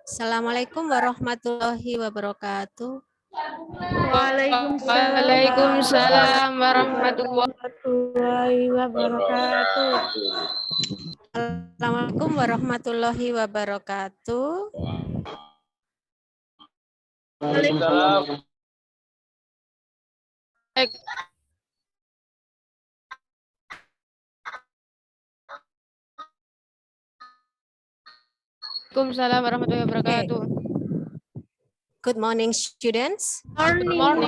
Assalamualaikum warahmatullahi wabarakatuh. Waalaikumsalam warahmatullahi wabarakatuh. Assalamualaikum warahmatullahi wabarakatuh. Waalaikumsalam. Waalaikumsalam warahmatullahi wabarakatuh. Good morning, students. Good morning.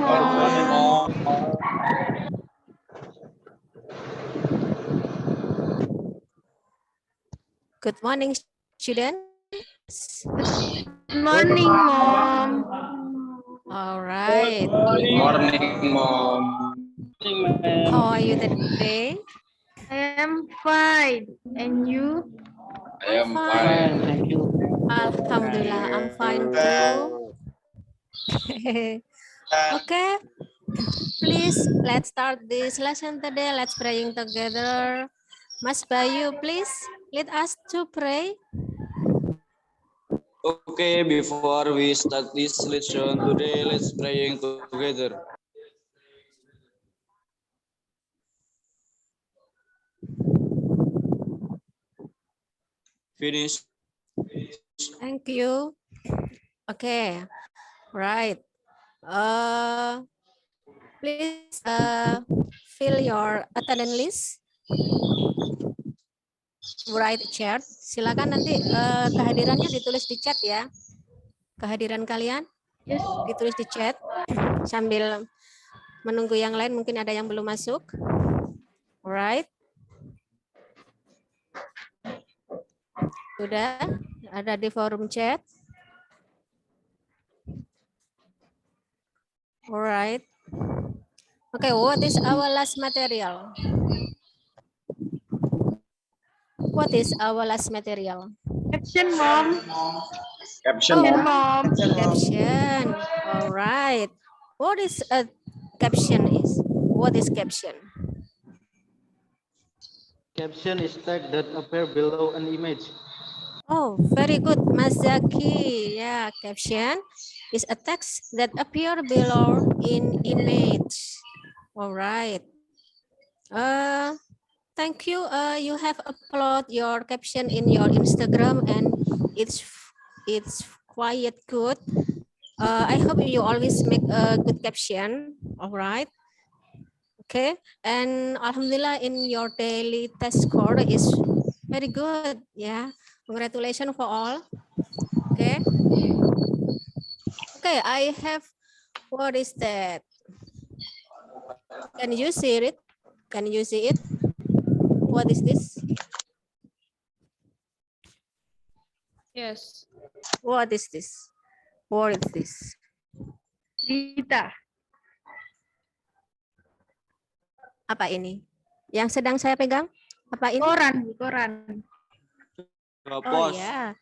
Good morning, students. Good morning, Mom. All right. Good morning, Mom. How are you today? I am fine. And you? I am fine. Thank you. Alhamdulillah, I'm fine too. Okay. Please, let's start this lesson today. Let's praying together. Mas Bayu, please lead us to pray. Okay, before we start this lesson today, let's praying together. Finish. Thank you. Okay, right. Please fill your attendance list. Write chat. Silakan nanti kehadirannya ditulis di chat ya. Kehadiran kalian ditulis di chat sambil menunggu yang lain, mungkin ada yang belum masuk. Alright. Sudah ada di forum chat. Alright. Okay, what is our last material? What is our last material? Caption, Mom. Caption. Mom. Caption. All right. What is a caption is? What is caption? Caption is text that appear below an image. Oh, very good, Mas Zaki. Yeah, caption is a text that appear below in image. All right. Thank you. You have upload your caption in your Instagram and it's quite good. I hope you always make a good caption. All right. Okay. And Alhamdulillah, in your daily test score is very good. Yeah. Congratulations for all. Okay. Okay. I have. What is that? Can you see it? Can you see it? What is this? Yes. What is this? What is this? Rita. Apa ini? Yang sedang saya pegang? Apa ini? Koran. Oh ya,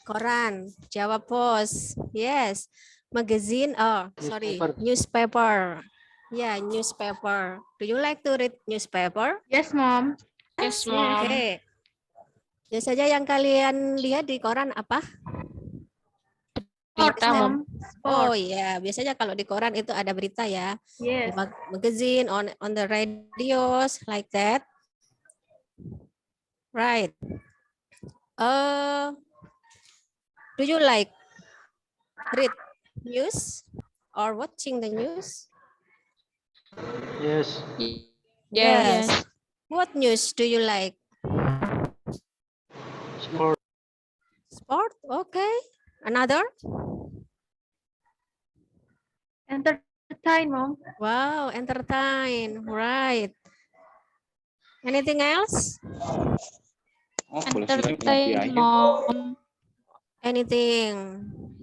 koran, Jawa Post. Yes, magazine. Oh, sorry, newspaper. Yeah, newspaper. Do you like to read newspaper? Yes, Mom. Yes, Mom. Okay. Biasanya yang kalian lihat di koran apa? Berita, Mom. Oh ya, biasanya kalau di koran itu ada berita ya. Yes. Magazine on the radios like that. Right. Do you like read news or watching the news? Yes. Yes. What news do you like? Sport. Sport. Okay. Another? Entertain, Mom. Wow, entertain. Right. Anything else? Entertain, Mom. Anything?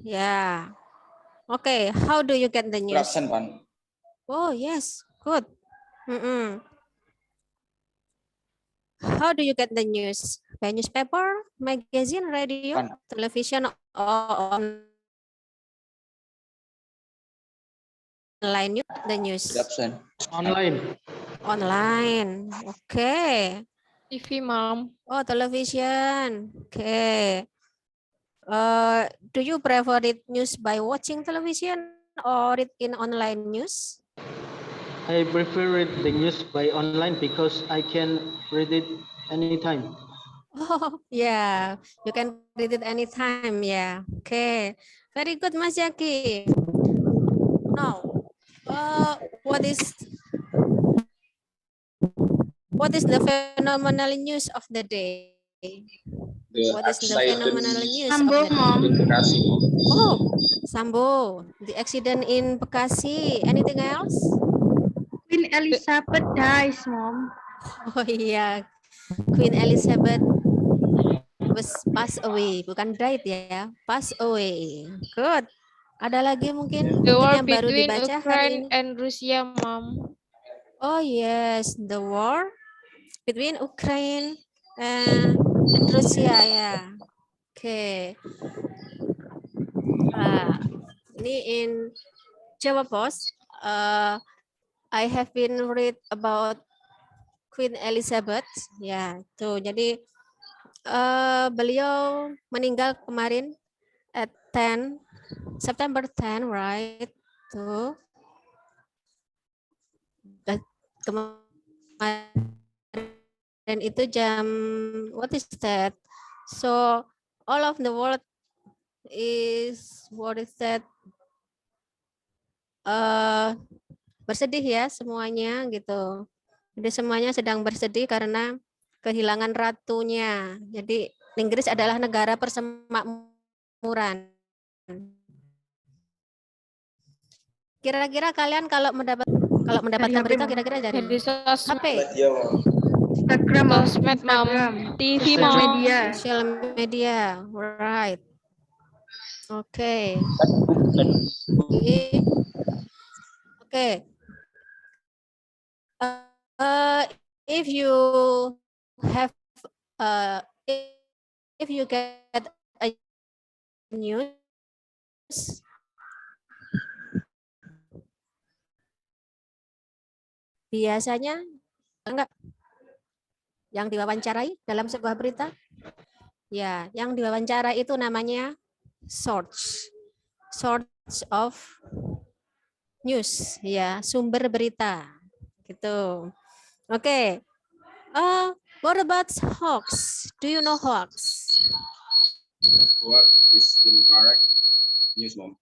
Yeah. Okay. How do you get the news? Oh, yes. Good. How do you get the news? By newspaper, magazine, radio, television, or online news? The news. Online. Online. Okay. TV, Mom. Oh, television. Okay. Do you prefer read news by watching television or read in online news? I prefer read the news by online because I can read it anytime. Oh, yeah, you can read it anytime. Yeah, okay, very good, Mas Jaki. Now, uh, what is the phenomenal news of the day? The What is the accident phenomenal news of Sambo, the day? Mom. in Bekasi. Oh, Sambo, the accident in Bekasi. Anything else? Queen Elizabeth dies, Mom. Oh iya, Queen Elizabeth was pass away, bukan died ya, pass away. Good. Ada lagi mungkin The war yang baru between dibaca hari Ukraine ini? and Russia, Mom. Oh yes, the war between Ukraine and Russia ya. Oke. Ini in Jawa Post. I have been read about Queen Elizabeth. Ya, tuh. Jadi beliau meninggal kemarin at 10 September 10, right? Tuh. Kemarin itu jam, what is that? So all of the world is, what is that? Bersedih ya semuanya gitu. Jadi semuanya sedang bersedih karena kehilangan ratunya. Jadi Inggris adalah negara persemakmuran. Kira-kira kalian kalau mendapatkan berita kira-kira dari Dari sosmed, HP, Instagram, Mom. sosmed, Mom. Instagram. TV, Social Mom. media. social media, right? Oke. Oke. If you have if you get a news, biasanya enggak yang diwawancarai dalam sebuah berita, ya yang diwawancara itu namanya source of news, ya sumber berita gitu. Oke. What about hoax? Do you know hoax? What is incorrect news, Mom?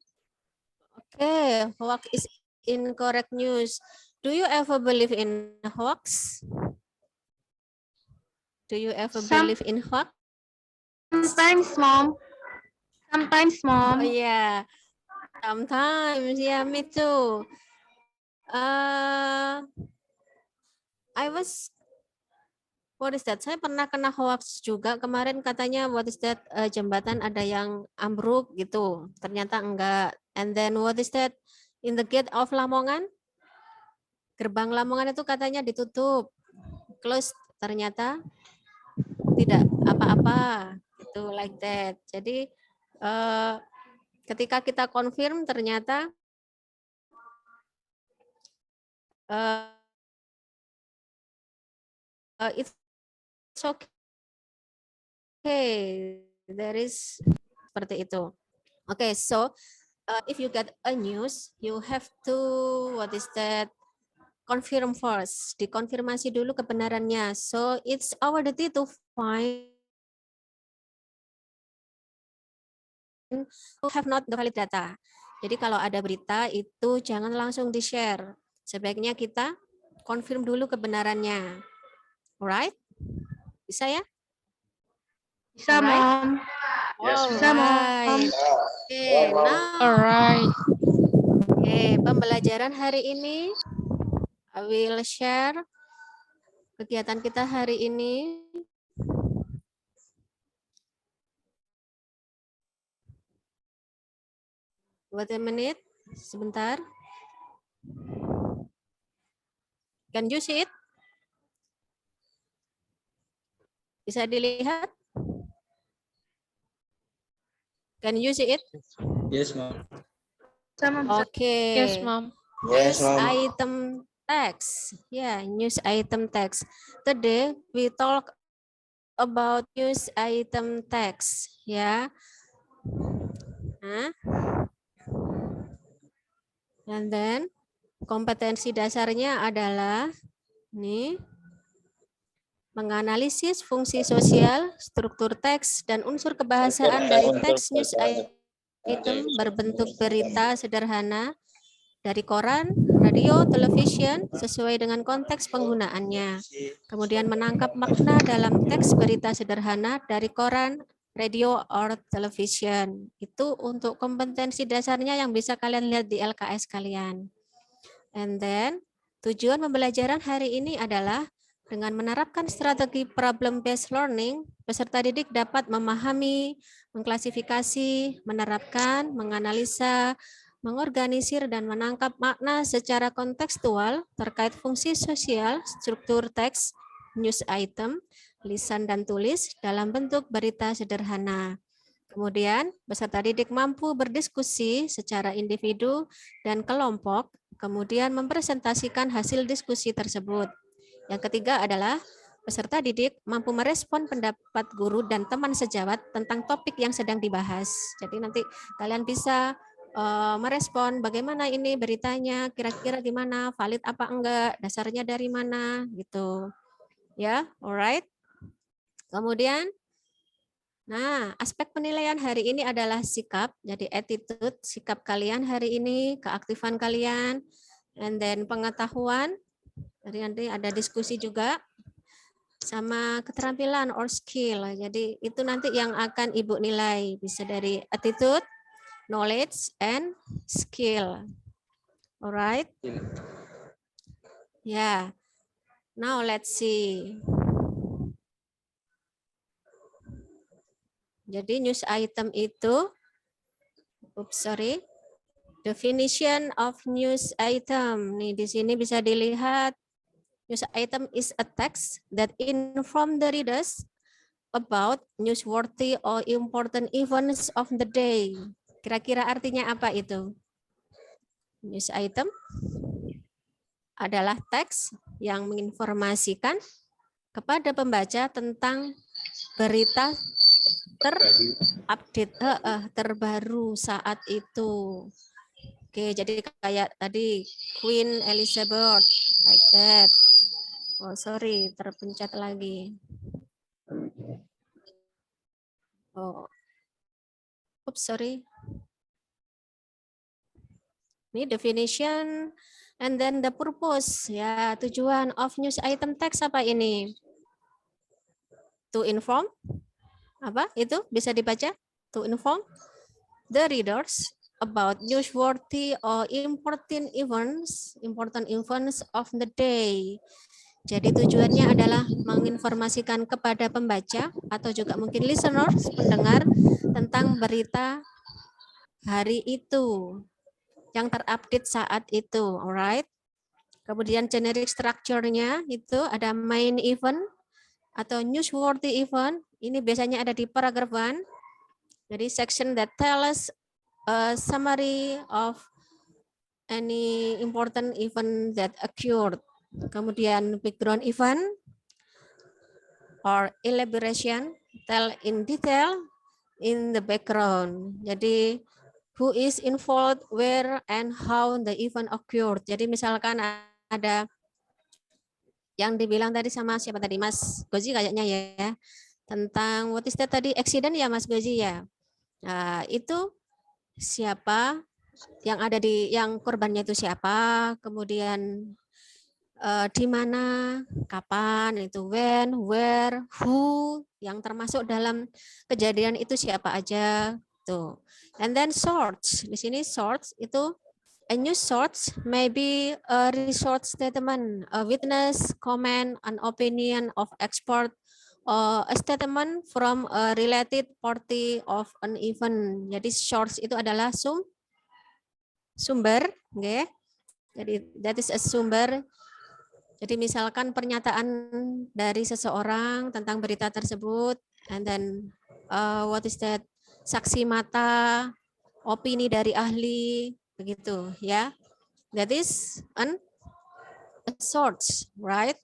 Okay, hoax is incorrect news. Do you ever believe in hoax? Do you ever believe in hoax? Sometimes, Mom. Sometimes, Mom. Oh yeah, sometimes. Yeah, me too. I was, what is that? Saya pernah kena hoax juga kemarin, katanya what is that, jembatan ada yang ambruk gitu. Ternyata enggak. And then what is that, in the gate of Lamongan? Gerbang Lamongan itu katanya ditutup, close. Ternyata tidak apa-apa. Itu like that. Jadi ketika kita confirm ternyata it's okay. There is seperti itu. Okay, so if you get a news, you have to, what is that, confirm first. Dikonfirmasi dulu kebenarannya. So it's our duty to find who have not the valid data. Jadi kalau ada berita itu jangan langsung di-share. Sebaiknya kita confirm dulu kebenarannya. Alright? Bisa ya? Bisa, Mom. Yes, Bisa, Mom. Alright. Oke, now. Alright. Oke, pembelajaran hari ini I will share kegiatan kita hari ini. Wait a minute, sebentar. Can you see it? Bisa dilihat? Can you see it? Yes, Mom. Oke. Yes, Mom. Yes, News Mom. item text. Yeah, news item text. Today we talk about news item text. Yeah. Nah, and then kompetensi dasarnya adalah nih menganalisis fungsi sosial, struktur teks, dan unsur kebahasaan dari teks news item berbentuk berita sederhana dari koran, radio, television sesuai dengan konteks penggunaannya. Kemudian menangkap makna dalam teks berita sederhana dari koran, radio, or television. Itu untuk kompetensi dasarnya yang bisa kalian lihat di LKS kalian. And then tujuan pembelajaran hari ini adalah dengan menerapkan strategi problem-based learning, peserta didik dapat memahami, mengklasifikasi, menerapkan, menganalisa, mengorganisir, dan menangkap makna secara kontekstual terkait fungsi sosial, struktur teks, news item, lisan dan tulis dalam bentuk berita sederhana. Kemudian, peserta didik mampu berdiskusi secara individu dan kelompok, kemudian mempresentasikan hasil diskusi tersebut. Yang ketiga adalah peserta didik mampu merespon pendapat guru dan teman sejawat tentang topik yang sedang dibahas. Jadi nanti kalian bisa merespon bagaimana ini beritanya, kira-kira gimana, valid apa enggak, dasarnya dari mana, gitu. Ya, alright. Kemudian, nah, aspek penilaian hari ini adalah sikap, jadi attitude, sikap kalian hari ini, keaktifan kalian, and then pengetahuan. Jadi nanti ada diskusi juga sama keterampilan or skill. Jadi itu nanti yang akan Ibu nilai, bisa dari attitude, knowledge, and skill. Alright. Yeah. Now let's see. Jadi news item itu, definition of news item. Nih di sini bisa dilihat. News item is a text that inform the readers about newsworthy or important events of the day. Kira-kira artinya apa itu? News item adalah teks yang menginformasikan kepada pembaca tentang berita terbaru saat itu. Oke, jadi kayak tadi Queen Elizabeth, like that. Oh, sorry, terpencet lagi. Oh, oops, sorry. Ini definition, and then the purpose. Ya, tujuan of news item text apa ini? To inform. Apa itu? Bisa dibaca? To inform the readers about newsworthy or important events of the day. Jadi tujuannya adalah menginformasikan kepada pembaca atau juga mungkin listeners, pendengar, tentang berita hari itu yang terupdate saat itu, alright. Kemudian generic structure-nya itu ada main event atau newsworthy event. Ini biasanya ada di paragraph 1. Jadi section that tell us a summary of any important event that occurred. Kemudian background event or elaboration, tell in detail in the background. Jadi who is involved, where, and how the event occurred. Jadi misalkan ada yang dibilang tadi sama siapa tadi, Mas Goji kayaknya ya, tentang what is that tadi, accident ya Mas Goji ya. Nah, itu siapa yang ada di, yang korbannya itu siapa, kemudian di mana, kapan, itu when, where, who, yang termasuk dalam kejadian itu siapa aja, tuh. And then source, di sini source itu a news source maybe a resource statement, a witness, comment, an opinion of expert, a statement from a related party of an event. Jadi source itu adalah sumber, okay? Jadi that is a sumber. Jadi misalkan pernyataan dari seseorang tentang berita tersebut, and then what is that, saksi mata, opini dari ahli, begitu ya. That is a source, right?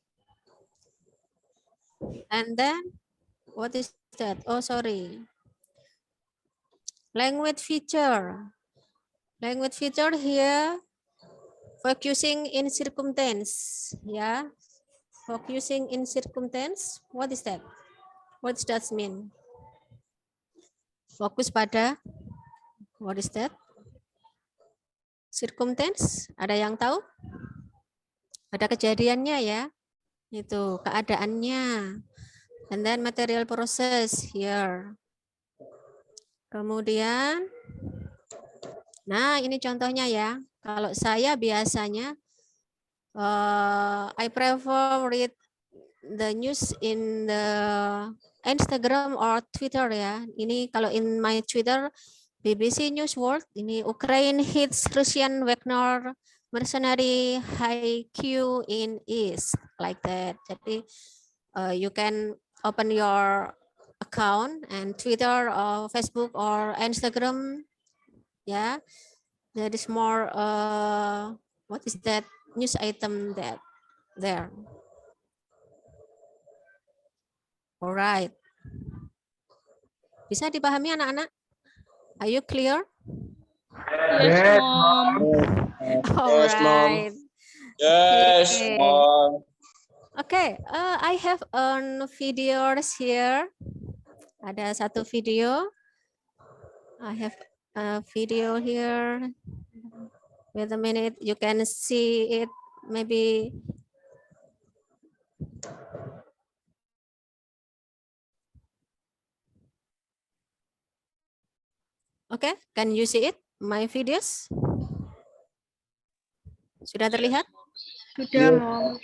And then what is that? Oh sorry. Language feature. Language feature here, focusing in circumstance. Yeah, focusing in circumstance. What is that? What does that mean? Fokus pada. What is that? Circumstance. Ada yang tahu? Ada kejadiannya ya. Itu keadaannya. And then material process here. Kemudian, nah ini contohnya ya. Kalau saya biasanya, I prefer read the news in the Instagram or Twitter ya. Ini kalau in my Twitter, BBC News World, ini Ukraine hits Russian Wagner mercenary HQ in East, like that. Jadi you can open your account and Twitter or Facebook or Instagram. Yeah, there is more. What is that news item that there? Alright. Bisa dipahami anak-anak? Are you clear? Yes, Mom. Yes, Mom. Alright. Yes, Okay. Mom. Okay, I have videos here. Ada satu video. I have a video here. Wait a minute, you can see it maybe. Okay, can you see it? My videos? Sudah terlihat? Sudah, Mom.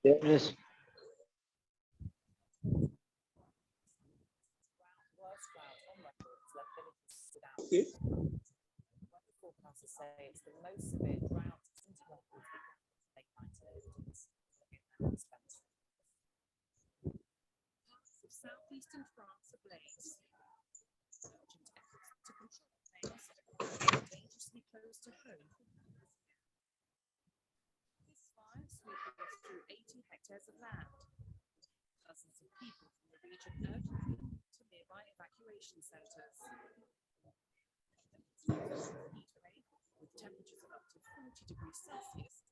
Yes. Southeastern France ablaze. Urgent efforts to control flames dangerously close to home. This fire sweeping through 80 hectares of land. Dozens of people from the region urgently to nearby evacuation centers. Heat wave with temperatures of up to 40 degrees Celsius.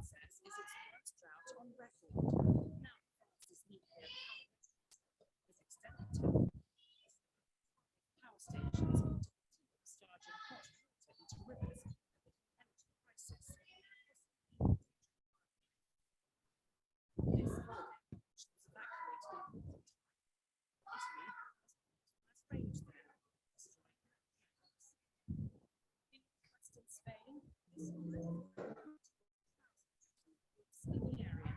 Says is its worst drought on record. Now, France's nuclear is extended to power stations discharging hot water into rivers amid energy crisis. This holiday was evacuated in Italy has raged there. In western Spain, this in the area.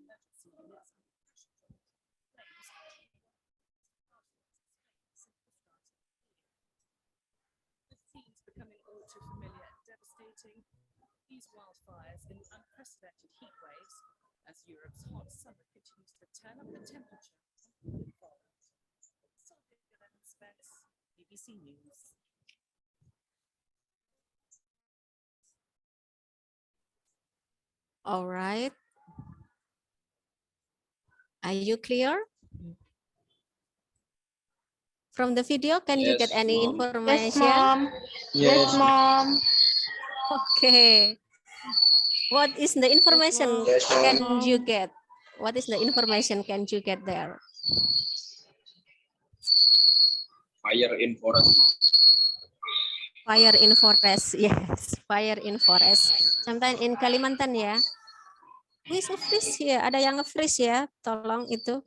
Emergency units the scenes becoming all too familiar and devastating. These wildfires in unprecedented heat waves as Europe's hot summer continues to turn up the temperature. Sophia Spence, BBC News. All right. Are you clear? From the video, can you Yes, get any Mom. Yes, information? Mom. Yes, Mom. Okay. What is the information Yes, Mom. can you get? What is the information can you get there? Fire in forest. Fire in forest, yes, fire in forest. Sometimes in Kalimantan ya. Who is freeze ya? Ada yang nge-freeze ya? Tolong itu.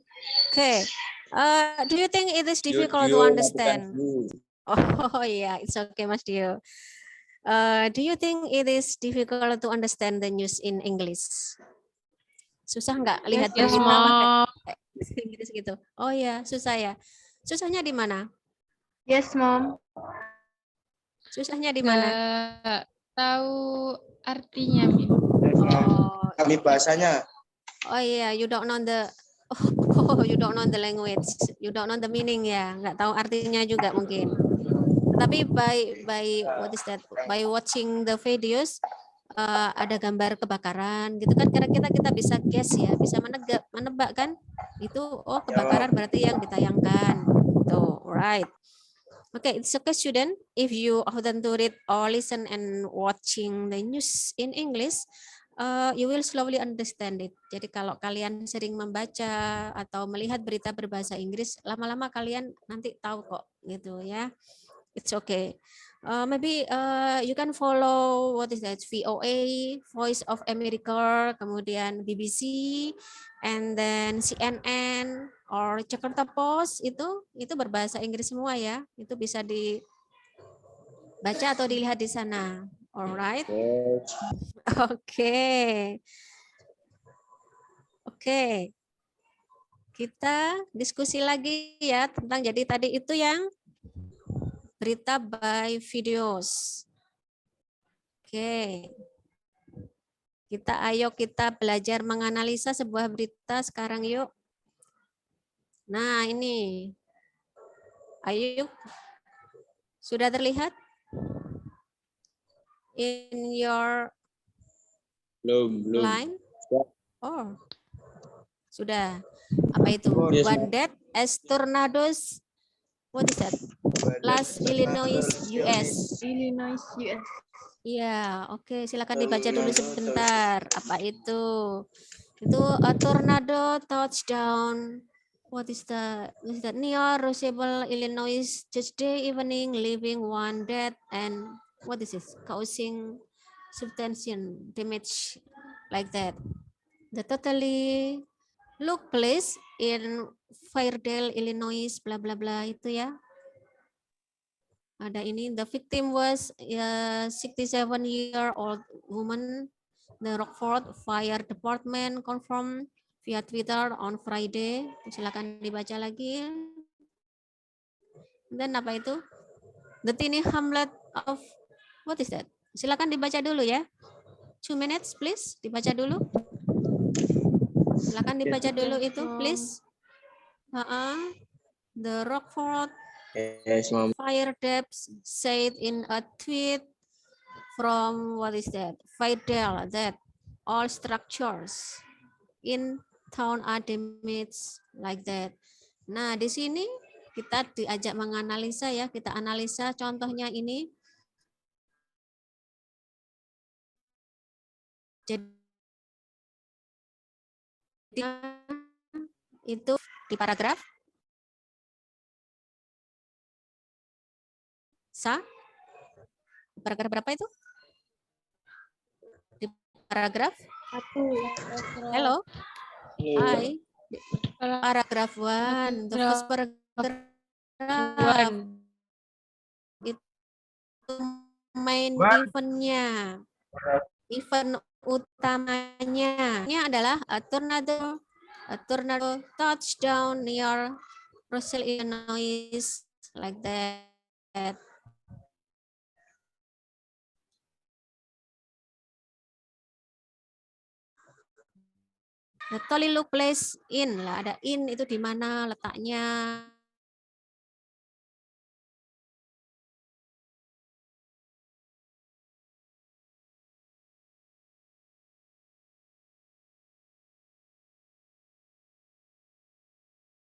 Okay. Do you think it is difficult to understand? Oh yeah, it's okay, Mas Dio. Do you think it is difficult to understand the news in English? Susah nggak lihat Yes, berita pakai Mom. Inggris gitu? Oh ya, susah ya. Susahnya di mana? Yes, Mom. Susahnya di mana? Nggak tahu artinya, Mi. Oh, Kami bahasanya. oh iya, you don't know the you don't know the language, you don't know the meaning ya, nggak tahu artinya juga mungkin. Tapi by what is that? By watching the videos, ada gambar kebakaran gitu kan, kira-kira kita bisa guess ya, bisa menebak kan? Itu oh kebakaran berarti yang ditayangkan. Tuh, right. Okay, it's okay, student. If you often to read or listen and watching the news in English, you will slowly understand it. Jadi kalau kalian sering membaca atau melihat berita berbahasa Inggris, lama-lama kalian nanti tahu kok, gitu ya. It's okay. Maybe you can follow what is that, VOA, Voice of America, kemudian BBC, and then CNN or Jakarta Post, itu berbahasa Inggris semua ya. Itu bisa dibaca atau dilihat di sana. Alright. Oke. Oke. Kita diskusi lagi ya tentang, jadi tadi itu yang berita by videos. Oke. Ayo kita belajar menganalisa sebuah berita sekarang yuk. Nah, ini. Ayo. Sudah terlihat? In your Belum. line? Oh. Sudah. Apa itu? Yes, One death as tornadoes. What is that? Last Illinois, US. Illinois, US. Iya, oke. Silakan dibaca dulu sebentar. Apa itu? Itu a tornado touchdown. What is that? Near Roswell, Illinois, Tuesday evening, leaving one dead and what is this? Causing substantial damage like that. The totally look place in Fairdale, Illinois, bla bla bla itu ya. Ada ini, the victim was a 67-year-old woman. The Rockford Fire Department confirmed via Twitter on Friday. Silakan dibaca lagi. Dan apa itu? The tiny hamlet of, what is that? Silakan dibaca dulu ya. 2 minutes please, dibaca dulu. Silakan dibaca dulu itu please. The Rockford Yes, Mom. Fire Deps said in a tweet from, what is that? Fidel, that all structures in town are damaged like that. Nah, di sini kita diajak menganalisa ya, kita analisa contohnya ini. Jadi itu di paragraf paragraf berapa itu? Di paragraf? Hello. Hai. Paragraf 1. The first paragraph. Itu main event-nya. Event utamanya. Ini adalah a tornado touchdown near Roswell, Illinois, like that. The totally look place in lah, ada in itu di mana letaknya.